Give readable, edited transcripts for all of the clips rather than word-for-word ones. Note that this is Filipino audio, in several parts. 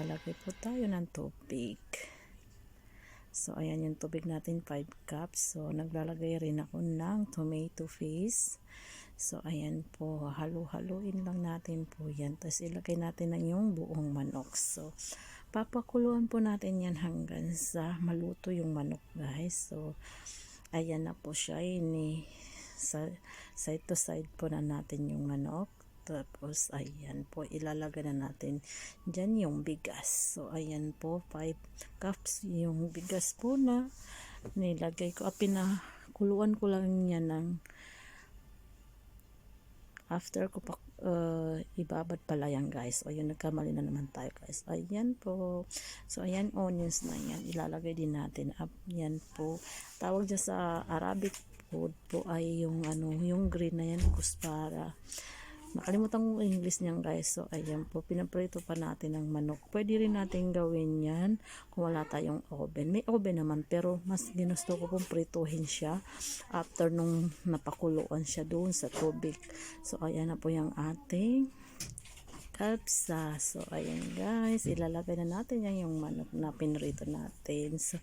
maglalagay po tayo ng tubig. So, ayan yung tubig natin, 5 cups. So, naglalagay rin ako ng tomato paste. So, ayan po, halu-haluin lang natin po yan. Tapos, ilagay natin na yung buong manok. So, papakuluan po natin yan hanggang sa maluto yung manok, guys. So, ayan na po siya. Side to side po na natin yung manok. Tapos, ayan po, ilalagay na natin dyan yung bigas. So, ayan po, 5 cups yung bigas po na nilagay ko. Pinakuluan ko lang yan ng after ko pa ibabad pala yan, guys. O, yun, nagkamali na naman tayo, guys. Ayan po. So, ayan, onions na yan. Ilalagay din natin. Yan po. Tawag dyan sa Arabic food po ay yung, yung green na yan, kuspara. Nakalimutan ko English niyan, guys. So, ayan po. Pinaprito pa natin ang manok. Pwede rin natin gawin yan kung wala tayong oven. May oven naman, pero mas ginusto ko pong prituhin siya after nung napakuluan siya doon sa tubig. So, ayan na po yung ating kapsa. So, ayan, guys. Ilalagay na natin yan yung manok na pinrito natin. So,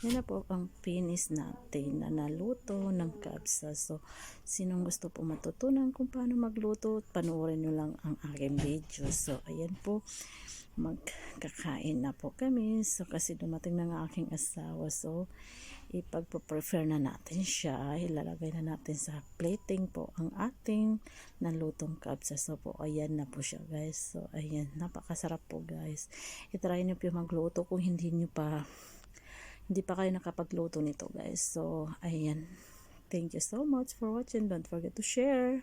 yan na po ang finish natin na naluto ng kapsa. So, sinong gusto po matutunan kung paano magluto, panoorin nyo lang ang aking video. So, ayan po. Magkakain na po kami. So, kasi dumating na nga aking asawa. So, ipagpo-prefer na natin siya. Ilalagay na natin sa plating po ang ating nalutong kapsa. So po, ayan na po siya, guys. So, ayan. Napakasarap po, guys. I-try nyo po magluto kung hindi pa kayo nakapagluto nito, guys. So, ayan. Thank you so much for watching. Don't forget to share.